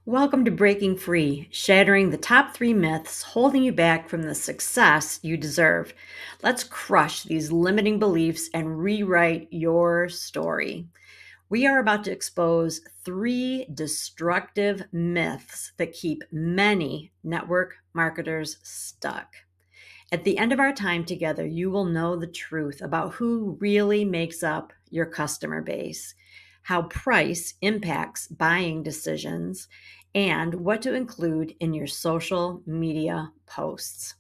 Welcome to Breaking Free, shattering the top 3 myths holding you back from the success you deserve. Let's crush these limiting beliefs and rewrite your story. We are about to expose 3 destructive myths that keep many network marketers stuck. At the end of our time together, you will know the truth about who really makes up your customer base, how price impacts buying decisions, and what to include in your social media posts.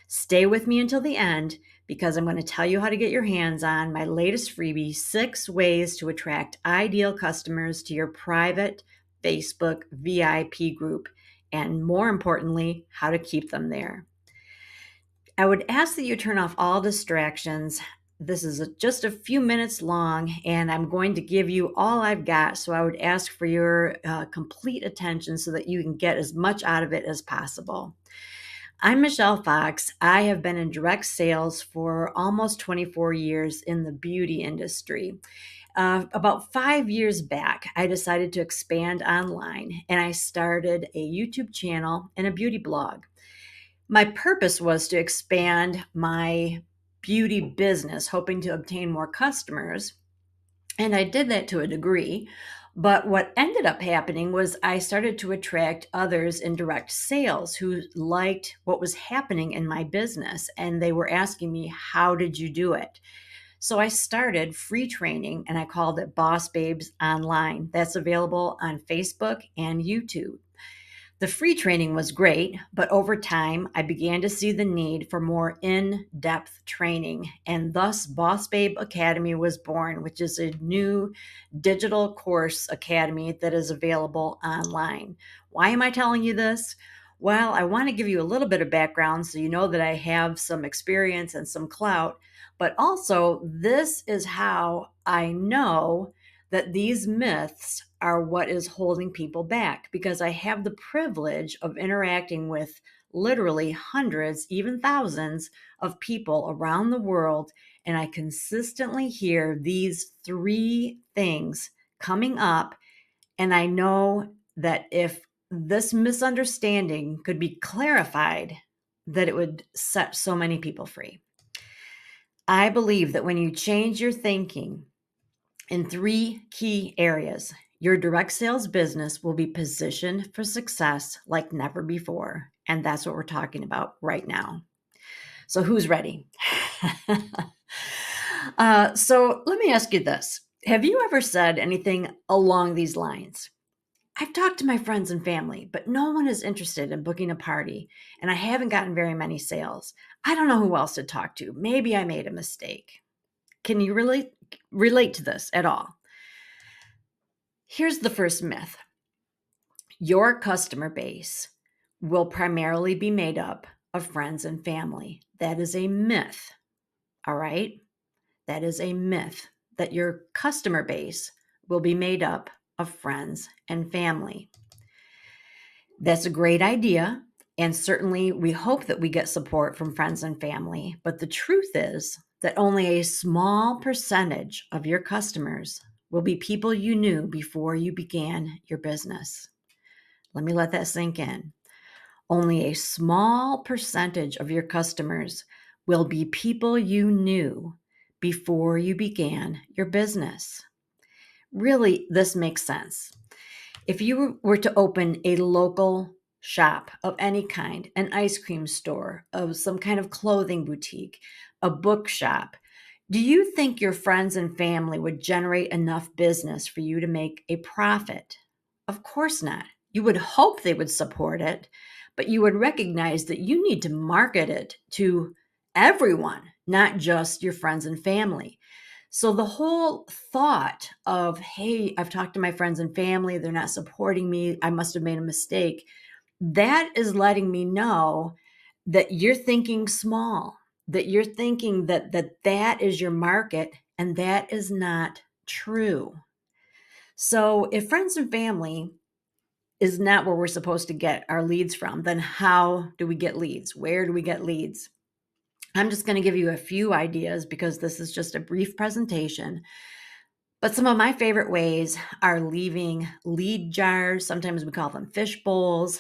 Stay with me until the end because I'm going to tell you how to get your hands on my latest freebie, 6 ways to attract ideal customers to your private Facebook VIP group, and more importantly, how to keep them there. I would ask that you turn off all distractions. This is just a few minutes long, and I'm going to give you all I've got. So I would ask for your complete attention so that you can get as much out of it as possible. I'm Michelle Fox. I have been in direct sales for almost 24 years in the beauty industry. About 5 years back, I decided to expand online and I started a YouTube channel and a beauty blog. My purpose was to expand my beauty business, hoping to obtain more customers. And I did that to a degree. But what ended up happening was I started to attract others in direct sales who liked what was happening in my business. And they were asking me, how did you do it? So I started free training and I called it Boss Babes Online. That's available on Facebook and YouTube. The free training was great, but over time, I began to see the need for more in depth training, and thus Boss Babe Academy was born, which is a new digital course academy that is available online. Why am I telling you this? Well, I want to give you a little bit of background so you know that I have some experience and some clout, but also this is how I know that these myths are what is holding people back because I have the privilege of interacting with literally hundreds, even thousands of people around the world. And I consistently hear these 3 things coming up. And I know that if this misunderstanding could be clarified, that it would set so many people free. I believe that when you change your thinking, in 3 key areas, your direct sales business will be positioned for success like never before. And that's what we're talking about right now. So, who's ready? So, let me ask you this. Have you ever said anything along these lines? I've talked to my friends and family, but no one is interested in booking a party, and I haven't gotten very many sales. I don't know who else to talk to. Maybe I made a mistake. Can you really relate to this at all? Here's the first myth. Your customer base will primarily be made up of friends and family. That is a myth. All right? That is a myth that your customer base will be made up of friends and family. That's a great idea. And certainly we hope that we get support from friends and family. But the truth is that only a small percentage of your customers will be people you knew before you began your business. Let me let that sink in. Only a small percentage of your customers will be people you knew before you began your business. Really, this makes sense. If you were to open a local shop of any kind, an ice cream store, of some kind of clothing boutique, a bookshop, do you think your friends and family would generate enough business for you to make a profit? Of course not. You would hope they would support it, but you would recognize that you need to market it to everyone, not just your friends and family. So the whole thought of, hey, I've talked to my friends and family, they're not supporting me, I must have made a mistake, that is letting me know that you're thinking small, that you're thinking that is your market, and that is not true. So if friends and family is not where we're supposed to get our leads from, then how do we get leads? Where do we get leads? I'm just going to give you a few ideas because this is just a brief presentation. But some of my favorite ways are leaving lead jars. Sometimes we call them fish bowls,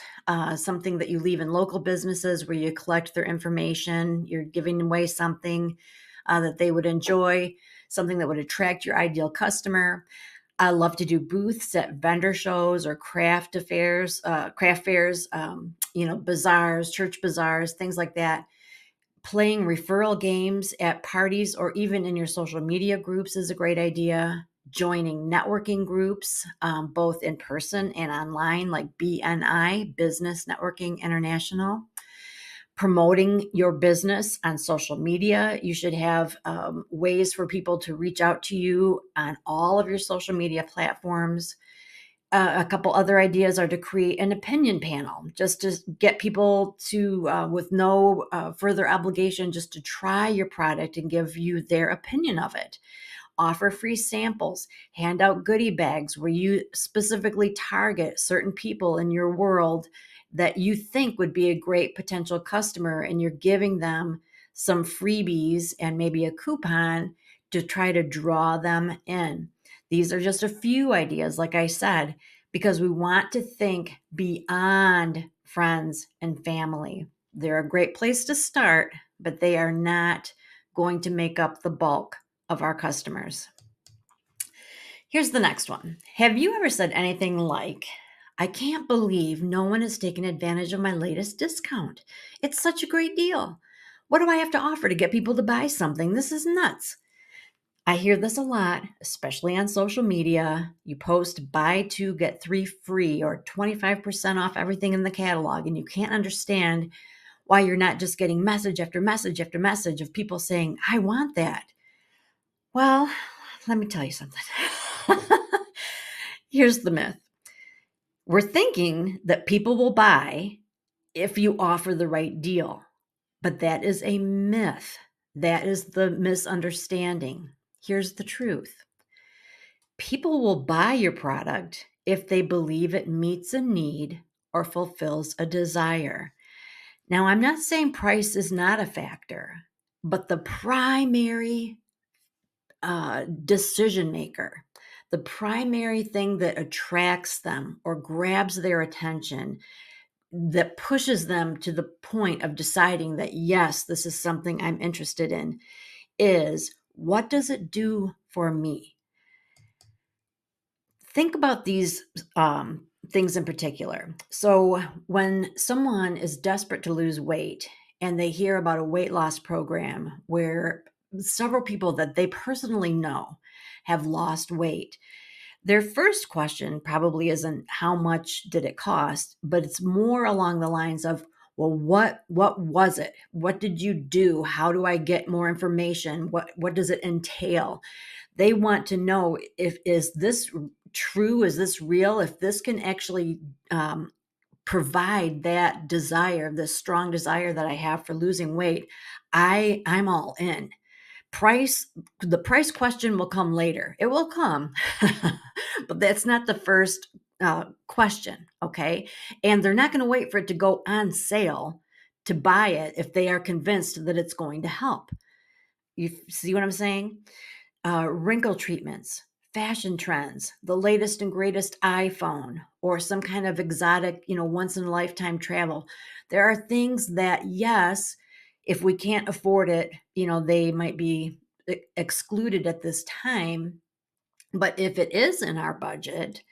something that you leave in local businesses where you collect their information. You're giving away something that they would enjoy, something that would attract your ideal customer. I love to do booths at vendor shows or craft fairs, bazaars, church bazaars, things like that. Playing referral games at parties or even in your social media groups is a great idea. Joining networking groups, both in person and online, like BNI, Business Networking International. Promoting your business on social media. You should have ways for people to reach out to you on all of your social media platforms. A couple other ideas are to create an opinion panel, just to get people to, with no further obligation, just to try your product and give you their opinion of it. Offer free samples, hand out goodie bags where you specifically target certain people in your world that you think would be a great potential customer, and you're giving them some freebies and maybe a coupon to try to draw them in. These are just a few ideas, like I said, because we want to think beyond friends and family. They're a great place to start, but they are not going to make up the bulk of our customers. Here's the next one. Have you ever said anything like, I can't believe no one has taken advantage of my latest discount. It's such a great deal. What do I have to offer to get people to buy something? This is nuts. I hear this a lot, especially on social media. You post buy two, get three free or 25% off everything in the catalog, and you can't understand why you're not just getting message after message after message of people saying, I want that. Well, let me tell you something. Here's the myth. We're thinking that people will buy if you offer the right deal, but that is a myth. That is the misunderstanding. Here's the truth. People will buy your product if they believe it meets a need or fulfills a desire. Now, I'm not saying price is not a factor, but the primary decision maker, the primary thing that attracts them or grabs their attention, that pushes them to the point of deciding that, yes, this is something I'm interested in, is what does it do for me? Think about these things in particular. So, when someone is desperate to lose weight and they hear about a weight loss program where several people that they personally know have lost weight, their first question probably isn't how much did it cost, but it's more along the lines of, well, what was it? What did you do? How do I get more information? What does it entail? They want to know, if is this true? Is this real? If this can actually provide that desire, this strong desire that I have for losing weight, I'm all in. The price question will come later. It will come, but that's not the first question. Okay. And they're not going to wait for it to go on sale to buy it if they are convinced that it's going to help. You see what I'm saying? Wrinkle treatments, fashion trends, the latest and greatest iPhone, or some kind of exotic, once in a lifetime travel. There are things that, yes, if we can't afford it, they might be excluded at this time. But if it is in our budget,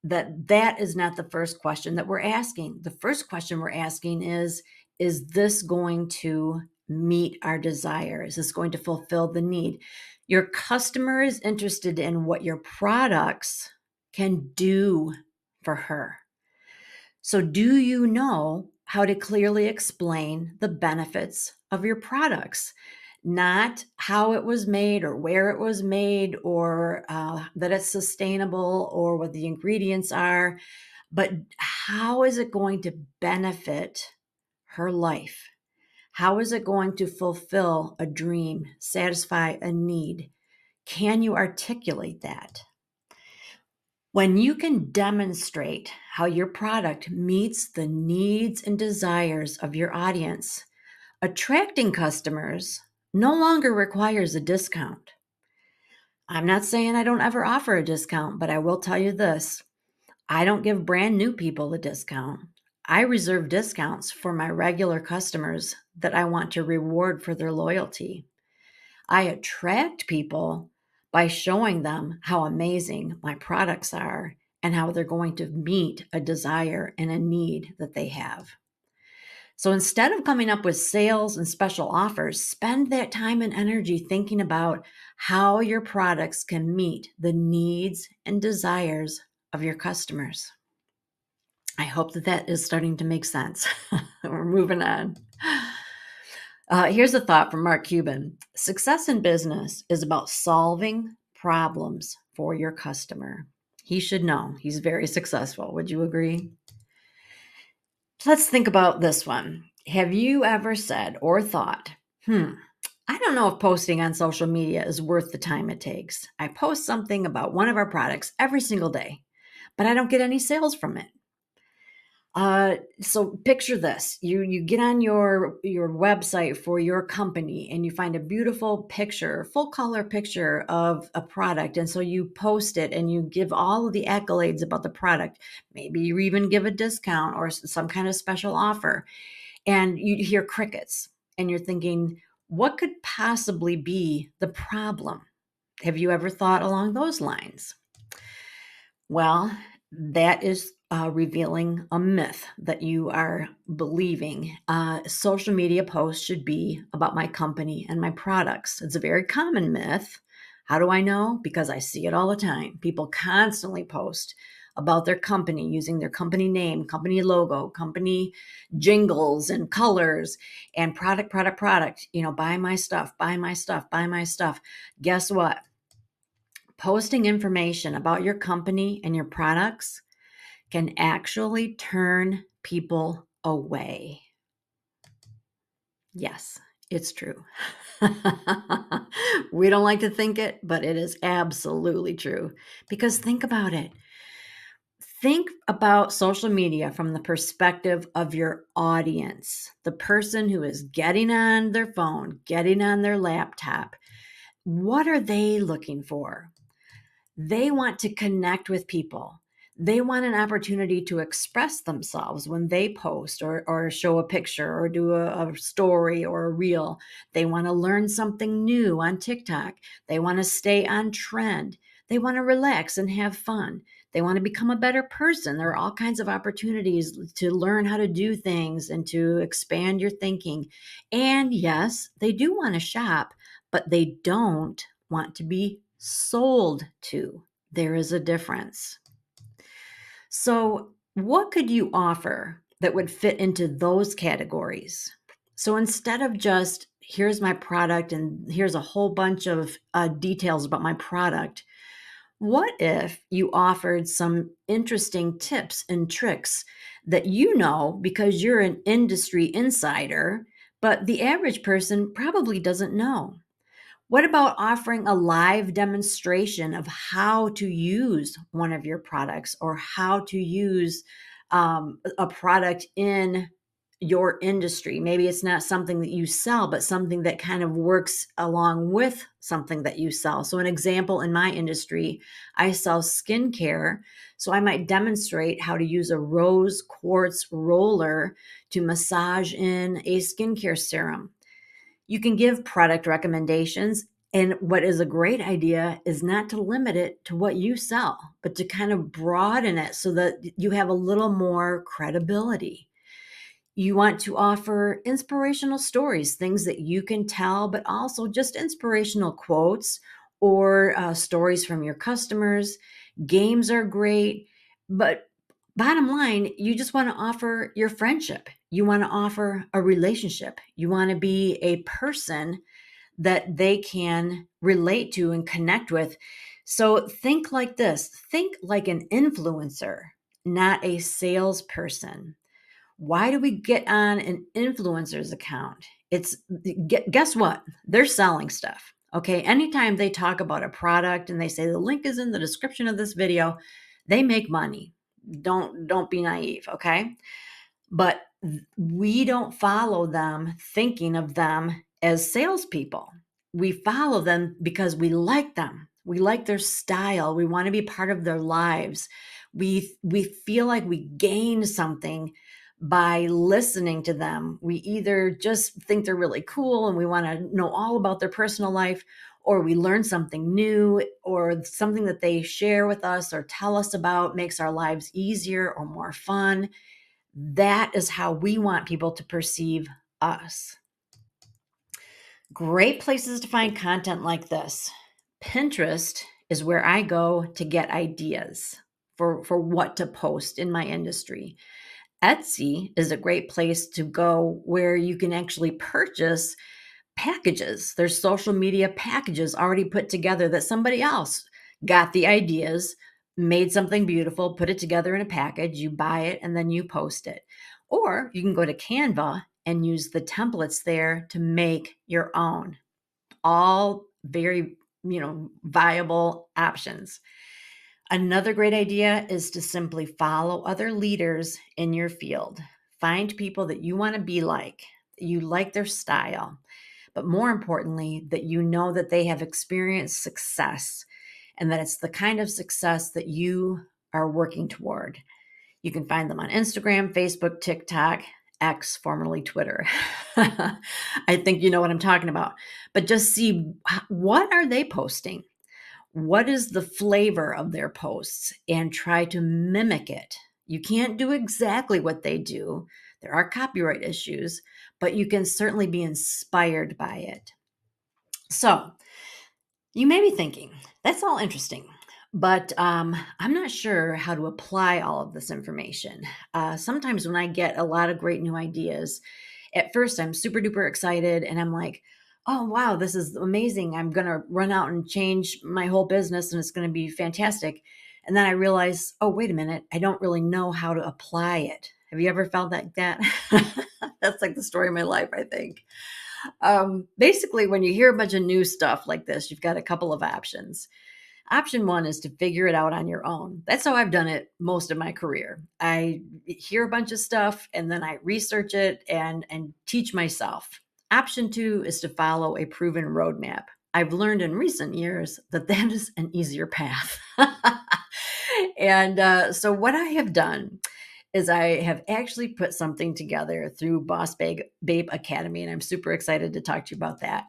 that is not the first question that we're asking. The first question we're asking is this going to meet our desire? Is this going to fulfill the need? Your customer is interested in what your products can do for her. So, do you know how to clearly explain the benefits of your products? Not how it was made or where it was made or that it's sustainable or what the ingredients are, but how is it going to benefit her life? How is it going to fulfill a dream, satisfy a need? Can you articulate that? When you can demonstrate how your product meets the needs and desires of your audience, attracting customers no longer requires a discount. I'm not saying I don't ever offer a discount, but I will tell you this. I don't give brand new people a discount. I reserve discounts for my regular customers that I want to reward for their loyalty. I attract people by showing them how amazing my products are and how they're going to meet a desire and a need that they have. So instead of coming up with sales and special offers, spend that time and energy thinking about how your products can meet the needs and desires of your customers. I hope that that is starting to make sense. We're moving on. Here's a thought from Mark Cuban. Success in business is about solving problems for your customer. He should know he's very successful. Would you agree? Let's think about this one. Have you ever said or thought, I don't know if posting on social media is worth the time it takes. I post something about one of our products every single day, but I don't get any sales from it. So picture this. You get on your website for your company and you find a beautiful picture, full color picture of a product. And so you post it and you give all of the accolades about the product. Maybe you even give a discount or some kind of special offer. And you hear crickets and you're thinking, what could possibly be the problem? Have you ever thought along those lines? Well, that is revealing a myth that you are believing. Social media posts should be about my company and my products. It's a very common myth. How do I know? Because I see it all the time. People constantly post about their company using their company name, company logo, company jingles and colors and product. Buy my stuff, buy my stuff, buy my stuff. Guess what? Posting information about your company and your products can actually turn people away. Yes, it's true. We don't like to think it, but it is absolutely true. Because think about it. Think about social media from the perspective of your audience, the person who is getting on their phone, getting on their laptop. What are they looking for? They want to connect with people. They want an opportunity to express themselves when they post or show a picture or do a story or a reel. They want to learn something new on TikTok. They want to stay on trend. They want to relax and have fun. They want to become a better person. There are all kinds of opportunities to learn how to do things and to expand your thinking. And yes, they do want to shop, but they don't want to be sold to. There is a difference. So, what could you offer that would fit into those categories? So, instead of just here's my product and here's a whole bunch of details about my product, what if you offered some interesting tips and tricks that you know because you're an industry insider, but the average person probably doesn't know? What about offering a live demonstration of how to use one of your products or how to use a product in your industry? Maybe it's not something that you sell, but something that kind of works along with something that you sell. So, an example in my industry, I sell skincare. So, I might demonstrate how to use a rose quartz roller to massage in a skincare serum. You can give product recommendations. And what is a great idea is not to limit it to what you sell, but to kind of broaden it so that you have a little more credibility. You want to offer inspirational stories, things that you can tell, but also just inspirational quotes or stories from your customers. Games are great, but bottom line, you just want to offer your friendship. You want to offer a relationship. You want to be a person that they can relate to and connect with. So think like this, think like an influencer, not a salesperson. Why do we get on an influencer's account? It's guess what? They're selling stuff. Okay. Anytime they talk about a product and they say the link is in the description of this video, they make money. Don't be naive. Okay. But we don't follow them thinking of them as salespeople. We follow them because we like them. We like their style. We want to be part of their lives. We feel like we gain something by listening to them. We either just think they're really cool and we want to know all about their personal life, or we learn something new, or something that they share with us or tell us about makes our lives easier or more fun. That is how we want people to perceive us. Great places to find content like this. Pinterest is where I go to get ideas for what to post in my industry. Etsy is a great place to go where you can actually purchase packages. There's social media packages already put together that somebody else got the ideas, made something beautiful, put it together in a package, you buy it, and then you post it. Or you can go to Canva and use the templates there to make your own. All very, viable options. Another great idea is to simply follow other leaders in your field. Find people that you want to be like, you like their style, but more importantly, that you know that they have experienced success and that it's the kind of success that you are working toward. You can find them on Instagram, Facebook, TikTok, X, formerly Twitter. I think you know what I'm talking about. But just see, what are they posting? What is the flavor of their posts, and try to mimic it. You can't do exactly what they do. There are copyright issues, but you can certainly be inspired by it. So you may be thinking, that's all interesting, but I'm not sure how to apply all of this information. Sometimes when I get a lot of great new ideas, at first I'm super duper excited and I'm like, oh, wow, this is amazing. I'm going to run out and change my whole business and it's going to be fantastic. And then I realize, oh, wait a minute, I don't really know how to apply it. Have you ever felt like that? That's like the story of my life, I think. Basically, when you hear a bunch of new stuff like this, you've got a couple of options. Option one is to figure it out on your own. That's how I've done it most of my career. I hear a bunch of stuff and then I research it and teach myself. Option two is to follow a proven roadmap. I've learned in recent years that that is an easier path. And so, what I have done is I have actually put something together through Babe Academy, and I'm super excited to talk to you about that.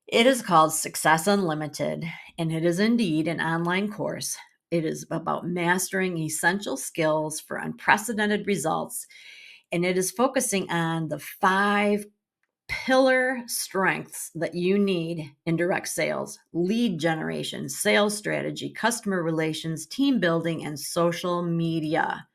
It is called Success Unlimited, and it is indeed an online course. It is about mastering essential skills for unprecedented results, and it is focusing on the 5 pillar strengths that you need in direct sales: lead generation, sales strategy, customer relations, team building, and social media.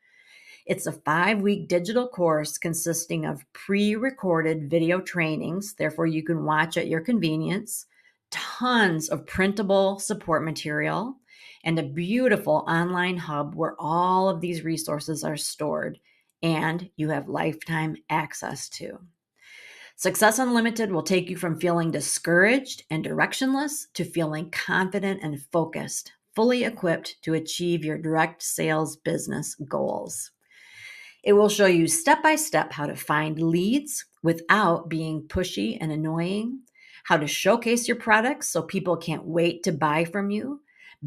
It's a 5-week digital course consisting of pre recorded video trainings, therefore, you can watch at your convenience, tons of printable support material, and a beautiful online hub where all of these resources are stored and you have lifetime access to. Success Unlimited will take you from feeling discouraged and directionless to feeling confident and focused, fully equipped to achieve your direct sales business goals. It will show you step by step how to find leads without being pushy and annoying, how to showcase your products so people can't wait to buy from you,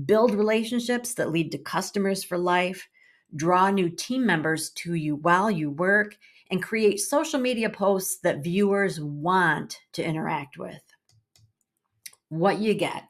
build relationships that lead to customers for life, draw new team members to you while you work, and create social media posts that viewers want to interact with. What you get.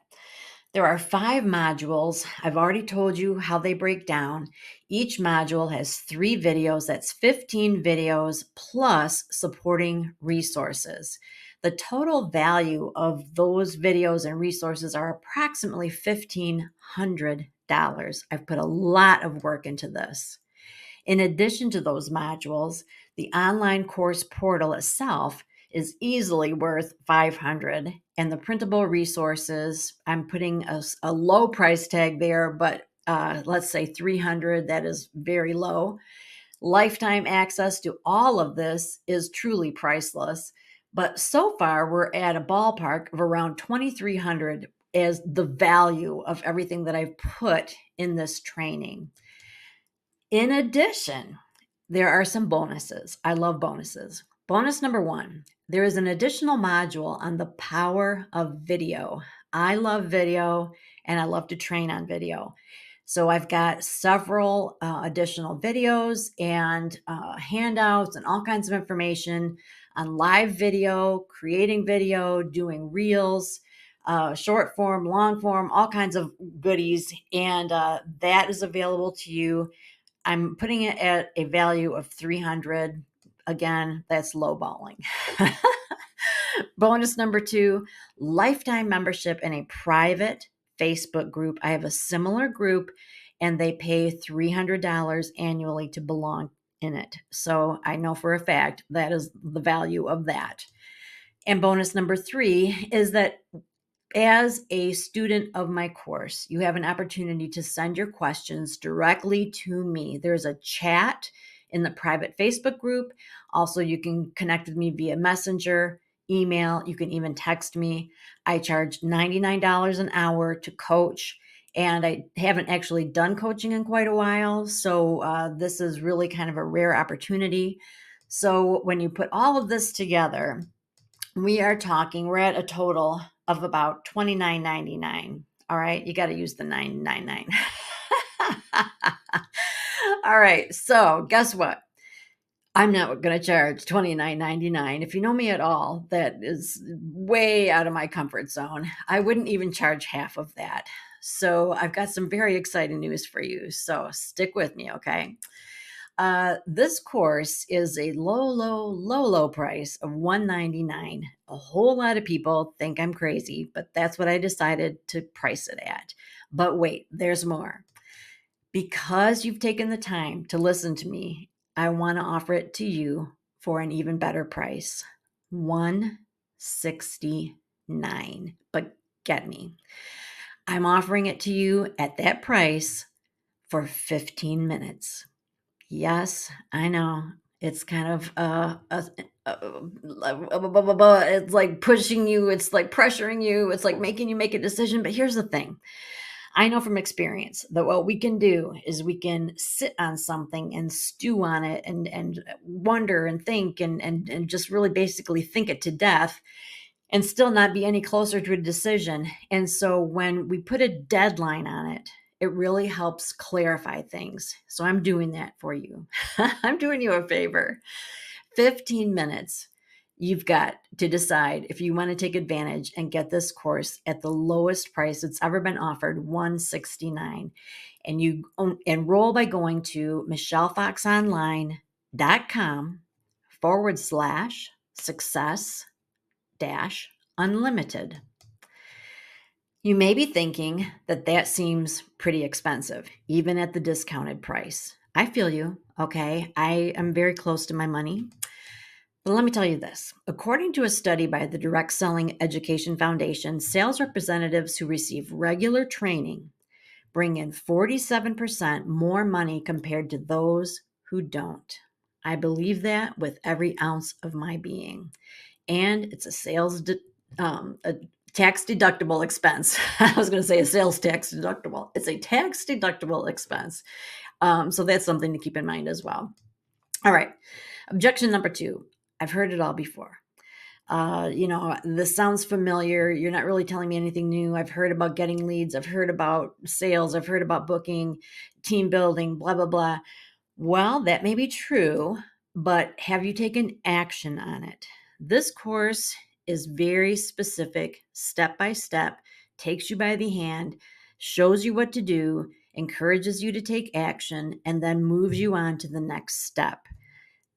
There are 5 modules. I've already told you how they break down. Each module has 3 videos. That's 15 videos plus supporting resources. The total value of those videos and resources are approximately $1,500. I've put a lot of work into this. In addition to those modules, the online course portal itself is easily worth 500, and the printable resources, I'm putting a low price tag there, but let's say 300. That is very low. Lifetime access to all of this is truly priceless, but so far we're at a ballpark of around 2,300 as the value of everything that I've put in this training. In addition, there are some bonuses. I love bonuses. Bonus number 1, there is an additional module on the power of video. I love video, and I love to train on video. So I've got several additional videos and handouts and all kinds of information on live video, creating video, doing reels, short form, long form, all kinds of goodies. And that is available to you. I'm putting it at a value of 300. Again, that's lowballing. Bonus number 2, lifetime membership in a private Facebook group. I have a similar group and they pay $300 annually to belong in it. So I know for a fact that is the value of that. And bonus number 3 is that as a student of my course, you have an opportunity to send your questions directly to me. There's a chat in the private Facebook group. Also, you can connect with me via Messenger, email. You can even text me. I charge $99 an hour to coach, and I haven't actually done coaching in quite a while. So, this is really kind of a rare opportunity. So, when you put all of this together, we're at a total of about $29.99. All right, you got to use the 999. All right, so guess what? I'm not going to charge $29.99. If you know me at all, that is way out of my comfort zone. I wouldn't even charge half of that. So I've got some very exciting news for you. So stick with me, okay? This course is a low price of $199. A whole lot of people think I'm crazy, but that's what I decided to price it at. But wait, there's more. Because you've taken the time to listen to me, I want to offer it to you for an even better price. $169. But get me. I'm offering it to you at that price for 15 minutes. Yes, I know. It's kind of it's like pushing you, it's like pressuring you, it's like making you make a decision. But here's the thing. I know from experience that what we can do is we can sit on something and stew on it and wonder and think and just really basically think it to death and still not be any closer to a decision. And so when we put a deadline on it, it really helps clarify things. So I'm doing that for you. I'm doing you a favor. 15 minutes. You've got to decide if you want to take advantage and get this course at the lowest price it's ever been offered, $169. And you enroll by going to michellefoxonline.com/success unlimited. You may be thinking that that seems pretty expensive, even at the discounted price. I feel you, okay? I am very close to my money. But let me tell you this. According to a study by the Direct Selling Education Foundation, sales representatives who receive regular training bring in 47% more money compared to those who don't. I believe that with every ounce of my being. And it's a tax deductible expense. I was going to say a sales tax deductible. It's a tax deductible expense. So that's something to keep in mind as well. All right. Objection number 2. I've heard it all before. This sounds familiar. You're not really telling me anything new. I've heard about getting leads. I've heard about sales. I've heard about booking, team building, blah, blah, blah. Well, that may be true, but have you taken action on it? This course is very specific, step by step, takes you by the hand, shows you what to do, encourages you to take action, and then moves you on to the next step.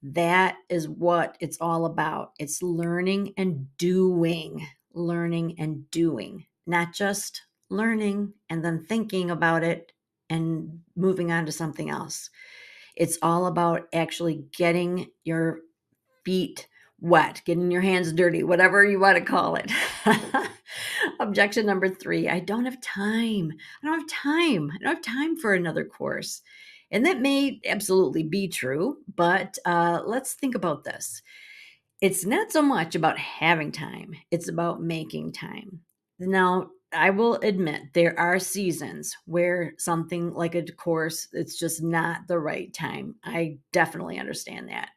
That is what it's all about. It's learning and doing, not just learning and then thinking about it and moving on to something else. It's all about actually getting your feet wet, getting your hands dirty, whatever you want to call it. Objection number 3, I don't have time. I don't have time for another course. And that may absolutely be true, but let's think about this. It's not so much about having time, it's about making time. Now, I will admit there are seasons where something like a course, it's just not the right time. I definitely understand that.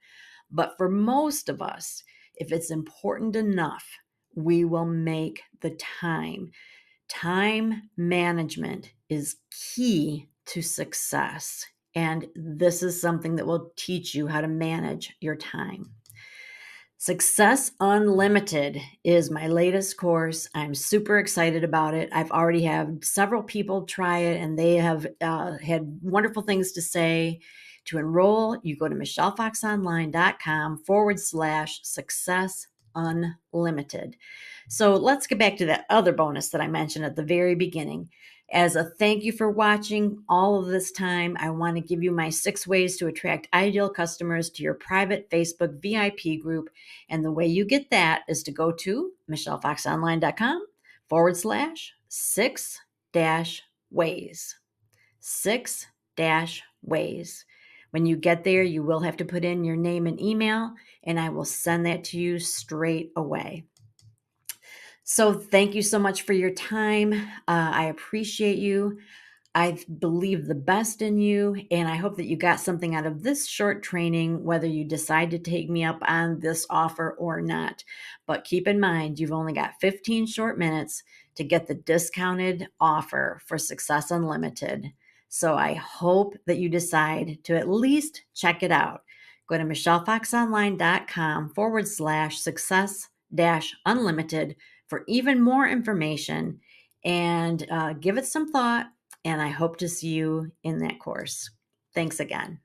But for most of us, if it's important enough, we will make the time. Time management is key to success. And this is something that will teach you how to manage your time. Success Unlimited is my latest course. I'm super excited about it. I've already had several people try it and they have had wonderful things to say. To enroll, you go to michellefoxonline.com/success unlimited. So let's get back to that other bonus that I mentioned at the very beginning. As a thank you for watching all of this time, I want to give you my 6 ways to attract ideal customers to your private Facebook VIP group. And the way you get that is to go to michellefoxonline.com/6 ways. 6 ways. When you get there, you will have to put in your name and email, and I will send that to you straight away. So, thank you so much for your time. I appreciate you. I believe the best in you, and I hope that you got something out of this short training, whether you decide to take me up on this offer or not. But keep in mind, you've only got 15 short minutes to get the discounted offer for Success Unlimited. So I hope that you decide to at least check it out. Go to michellefoxonline.com/success unlimited for even more information and give it some thought. And I hope to see you in that course. Thanks again.